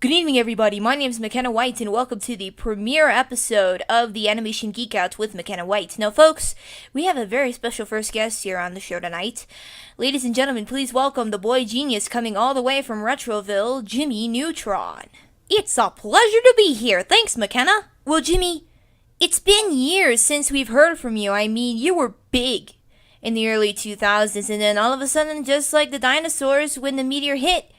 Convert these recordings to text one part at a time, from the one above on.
Good evening, everybody. My name is McKenna White, and welcome to the premiere episode of the Animation Geek Out with McKenna White. Now, folks, we have a very special first guest here on the show tonight. Ladies and gentlemen, please welcome the boy genius coming all the way from Retroville, Jimmy Neutron. It's a pleasure to be here. Thanks, McKenna. Well, Jimmy, it's been years since we've heard from you. I mean, you were big in the early 2000s, and then all of a sudden, just like the dinosaurs when the meteor hit,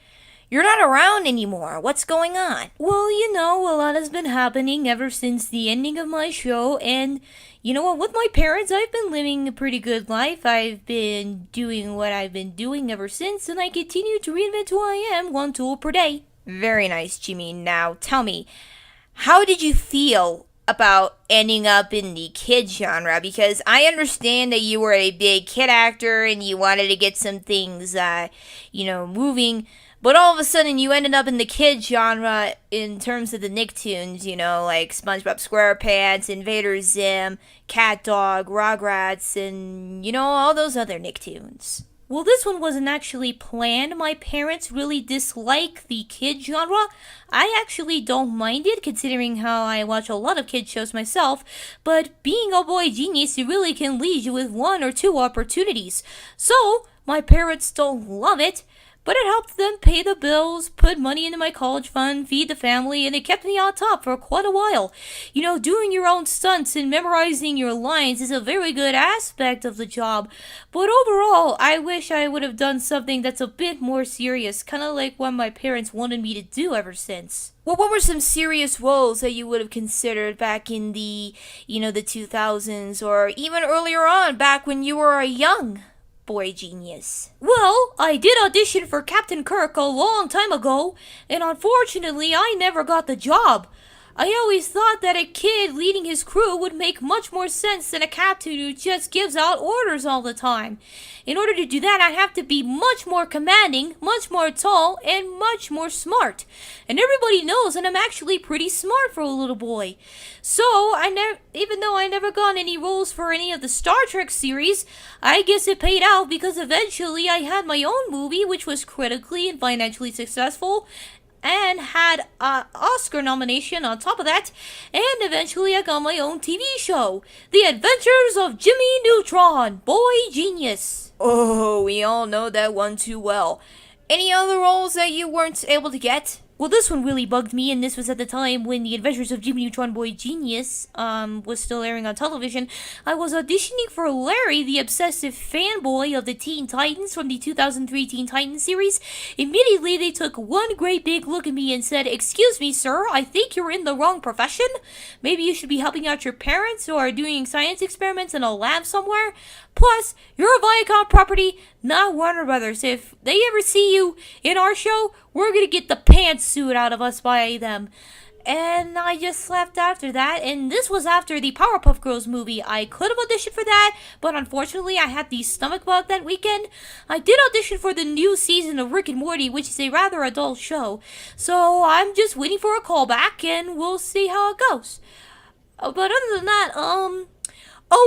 you're not around anymore. What's going on? Well, a lot has been happening ever since the ending of my show, and you know what? With my parents, I've been living a pretty good life. I've been doing what I've been doing ever since, and I continue to reinvent who I am, one tool per day. Very nice, Jimmy. Now, tell me, how did you feel about ending up in the kid genre? Because I understand that you were a big kid actor, and you wanted to get some things, moving. But all of a sudden, you ended up in the kid genre in terms of the Nicktoons, like SpongeBob SquarePants, Invader Zim, Cat Dog, Rugrats, and, all those other Nicktoons. Well, this one wasn't actually planned. My parents really dislike the kid genre. I actually don't mind it, considering how I watch a lot of kid shows myself. But being a boy genius, it really can lead you with one or two opportunities. So, my parents don't love it. But it helped them pay the bills, put money into my college fund, feed the family, and it kept me on top for quite a while. Doing your own stunts and memorizing your lines is a very good aspect of the job. But overall, I wish I would have done something that's a bit more serious, kind of like what my parents wanted me to do ever since. Well, what were some serious roles that you would have considered back in the 2000s, or even earlier on, back when you were a young boy genius? Well, I did audition for Captain Kirk a long time ago, and unfortunately I never got the job. I always thought that a kid leading his crew would make much more sense than a captain who just gives out orders all the time. In order to do that, I have to be much more commanding, much more tall, and much more smart. And everybody knows that I'm actually pretty smart for a little boy. So, even though I never got any roles for any of the Star Trek series, I guess it paid out because eventually I had my own movie, which was critically and financially successful, and had an Oscar nomination on top of that, and eventually I got my own TV show, The Adventures of Jimmy Neutron, Boy Genius. Oh, we all know that one too well. Any other roles that you weren't able to get? Well, this one really bugged me, and this was at the time when The Adventures of Jimmy Neutron Boy Genius was still airing on television. I was auditioning for Larry, the obsessive fanboy of the Teen Titans from the 2003 Teen Titans series. Immediately, they took one great big look at me and said, "Excuse me, sir, I think you're in the wrong profession. Maybe you should be helping out your parents or doing science experiments in a lab somewhere. Plus, you're a Viacom property, not Warner Brothers. If they ever see you in our show, we're gonna get the pantsuit out of us by them." And I just left after that, and this was after the Powerpuff Girls movie. I could have auditioned for that, but unfortunately I had the stomach bug that weekend. I did audition for the new season of Rick and Morty, which is a rather adult show. So I'm just waiting for a callback, and we'll see how it goes. But other than that,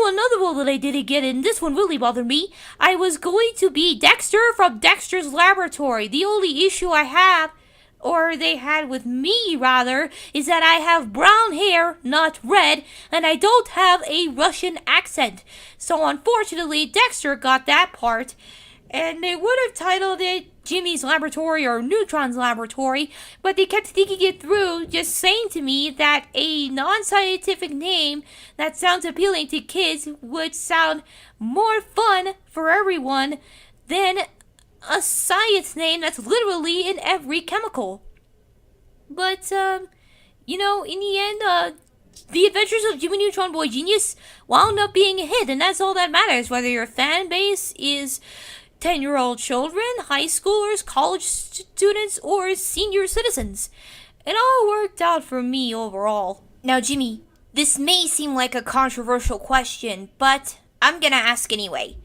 another role that I didn't get, and this one really bothered me. I was going to be Dexter from Dexter's Laboratory. The only issue I have, or they had with me rather, is that I have brown hair, not red, and I don't have a Russian accent. So unfortunately, Dexter got that part. And they would have titled it Jimmy's Laboratory or Neutron's Laboratory, but they kept thinking it through, just saying to me that a non-scientific name that sounds appealing to kids would sound more fun for everyone than a science name that's literally in every chemical. But, in the end, The Adventures of Jimmy Neutron Boy Genius wound up being a hit, and that's all that matters, whether your fan base is 10-year-old children, high schoolers, college students, or senior citizens. It all worked out for me overall. Now, Jimmy, this may seem like a controversial question, but I'm gonna ask anyway.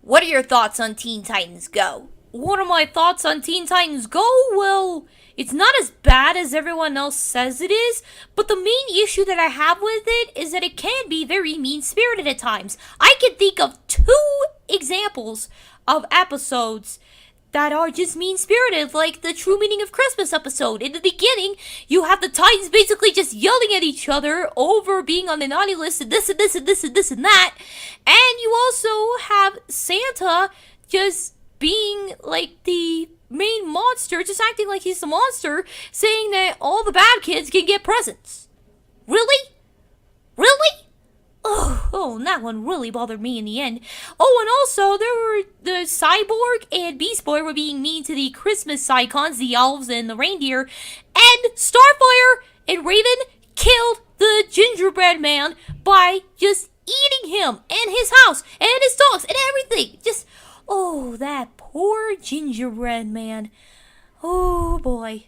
What are your thoughts on Teen Titans Go? What are my thoughts on Teen Titans Go? Well, it's not as bad as everyone else says it is, but the main issue that I have with it is that it can be very mean-spirited at times. I can think of 2 examples of episodes that are just mean-spirited, like the True Meaning of Christmas episode. In the beginning, you have the Titans basically just yelling at each other over being on the naughty list and this and this and this and this and that. And you also have Santa just being like the main monster, just acting like he's the monster, saying that all the bad kids can get presents. Really? Really? Oh, that one really bothered me in the end. Oh, and also, there were the Cyborg and Beast Boy were being mean to the Christmas icons, the elves and the reindeer, and Starfire and Raven killed the gingerbread man by just eating him and his house and his dogs and everything. Just, oh, that poor gingerbread man. Oh, boy.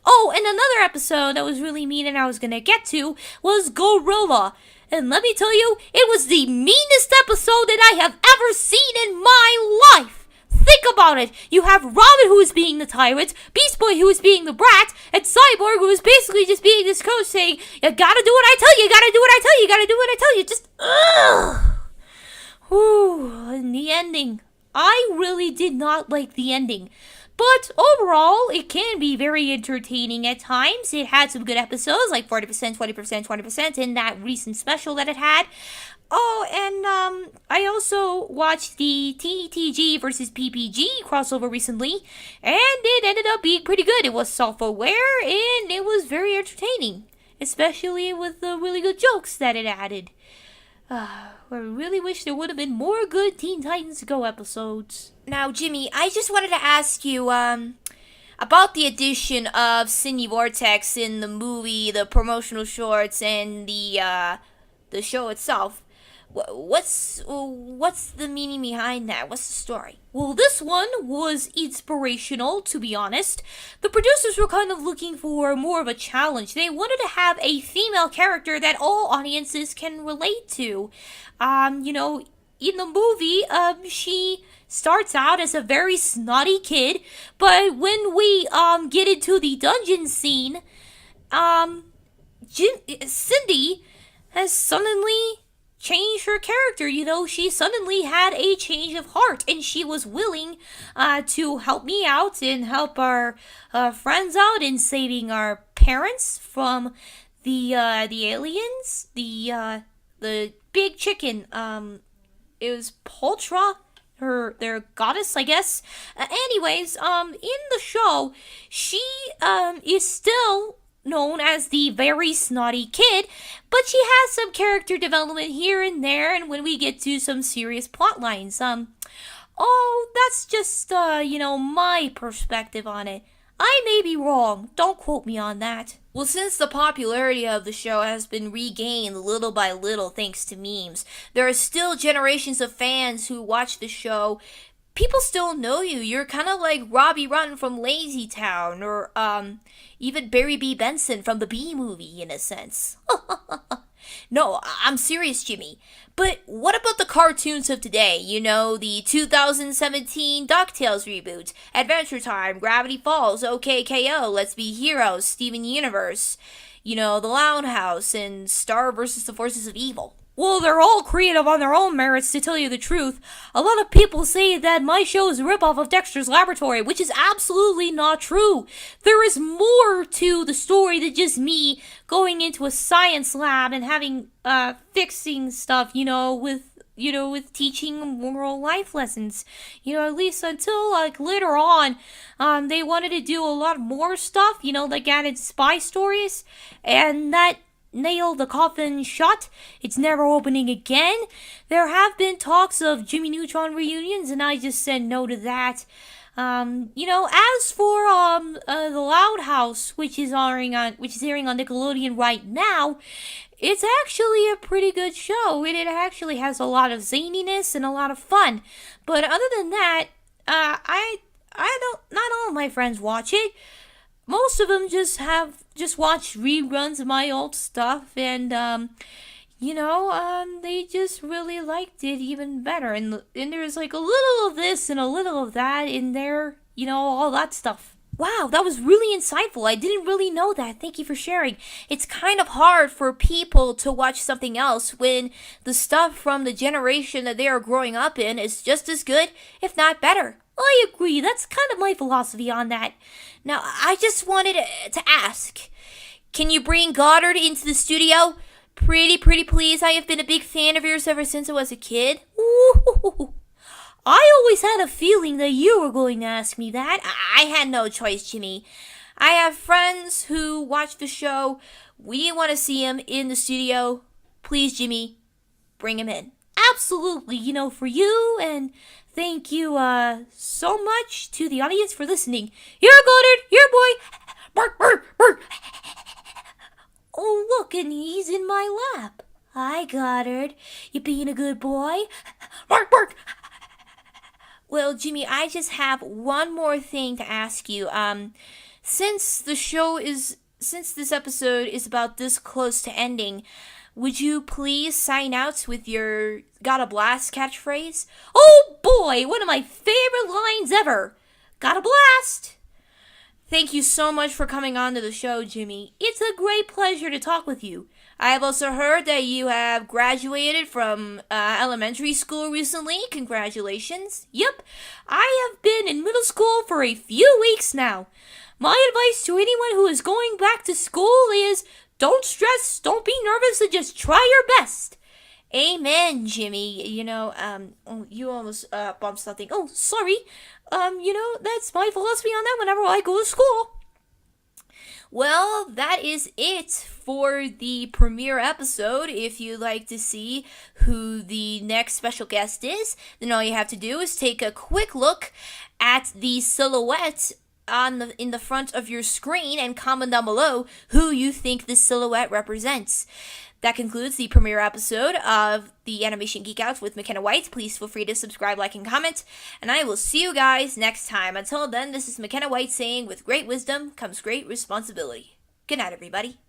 Oh, and another episode that was really mean and I was gonna get to was Gorilla. And let me tell you, it was the meanest episode that I have ever seen in my life. Think about it. You have Robin, who is being the tyrant, Beast Boy, who is being the brat, and Cyborg, who is basically just being this coach saying, you gotta do what I tell you, you gotta do what I tell you, you gotta do what I tell you. Just, ugh. Whew, and the ending. I really did not like the ending. But overall, it can be very entertaining at times. It had some good episodes, like 40%, 20%, 20% in that recent special that it had. Oh, and I also watched the TTG versus PPG crossover recently, and it ended up being pretty good. It was self-aware, and it was very entertaining, especially with the really good jokes that it added. I really wish there would have been more good Teen Titans Go episodes. Now, Jimmy, I just wanted to ask you about the addition of Cindy Vortex in the movie, the promotional shorts, and the show itself. What's the meaning behind that? What's the story? Well, this one was inspirational, to be honest. The producers were kind of looking for more of a challenge. They wanted to have a female character that all audiences can relate to. In the movie, she starts out as a very snotty kid, but when we get into the dungeon scene, Cindy has suddenly changed her character. She suddenly had a change of heart, and she was willing to help me out and help our friends out in saving our parents from the aliens, the big chicken. It was Poltra, their goddess, I guess. Anyways, in the show, she is still known as the very snotty kid, but she has some character development here and there, and when we get to some serious plot lines, that's just, my perspective on it. I may be wrong, don't quote me on that. Well, since the popularity of the show has been regained little by little thanks to memes, there are still generations of fans who watch the show. People still know you. You're kind of like Robbie Rotten from Lazy Town, or even Barry B. Benson from the Bee Movie, in a sense. No, I'm serious, Jimmy. But what about the cartoons of today? The 2017 DuckTales reboot, Adventure Time, Gravity Falls, OKKO, Let's Be Heroes, Steven Universe, The Loud House, and Star vs. the Forces of Evil. Well, they're all creative on their own merits, to tell you the truth. A lot of people say that my show is a ripoff of Dexter's Laboratory, which is absolutely not true. There is more to the story than just me going into a science lab and having, fixing stuff, with teaching moral life lessons. At least until, later on, they wanted to do a lot more stuff, like added spy stories, and that nailed the coffin shut. It's never opening again. There have been talks of Jimmy Neutron reunions, and I just said no to that. As for the Loud House, which is airing on Nickelodeon right now, it's actually a pretty good show. It actually has a lot of zaniness and a lot of fun. But other than that, not all of my friends watch it. Most of them just watch reruns of my old stuff, and they just really liked it even better. And there's like a little of this and a little of that in there, all that stuff. Wow, that was really insightful. I didn't really know that. Thank you for sharing. It's kind of hard for people to watch something else when the stuff from the generation that they are growing up in is just as good, if not better. I agree. That's kind of my philosophy on that. Now, I just wanted to ask, can you bring Goddard into the studio? Pretty please. I have been a big fan of yours ever since I was a kid. Ooh. I always had a feeling that you were going to ask me that. I had no choice, Jimmy. I have friends who watch the show. We want to see him in the studio. Please, Jimmy, bring him in. Absolutely, for you, and thank you so much to the audience for listening. Here, Goddard, here, boy. Bark, bark, bark. Oh, look, and he's in my lap. Hi, Goddard. You being a good boy? Bark, bark. Well, Jimmy, I just have one more thing to ask you. Since this episode is about this close to ending, would you please sign out with your "Gotta Blast" catchphrase? Oh boy, one of my favorite lines ever. Gotta blast! Thank you so much for coming on to the show, Jimmy. It's a great pleasure to talk with you. I have also heard that you have graduated from elementary school recently. Congratulations. Yep, I have been in middle school for a few weeks now. My advice to anyone who is going back to school is don't stress, don't be nervous, and just try your best. Amen, Jimmy. You almost bumped something. Oh, sorry. That's my philosophy on that whenever I go to school. Well, that is it for the premiere episode. If you'd like to see who the next special guest is, then all you have to do is take a quick look at the silhouette in the front of your screen and comment down below who you think this silhouette represents. That concludes the premiere episode of the Animation Geek Out with McKenna White. Please feel free to subscribe, like, and comment, and I will see you guys next time. Until then, this is McKenna White saying, with great wisdom comes great responsibility. Good night, everybody.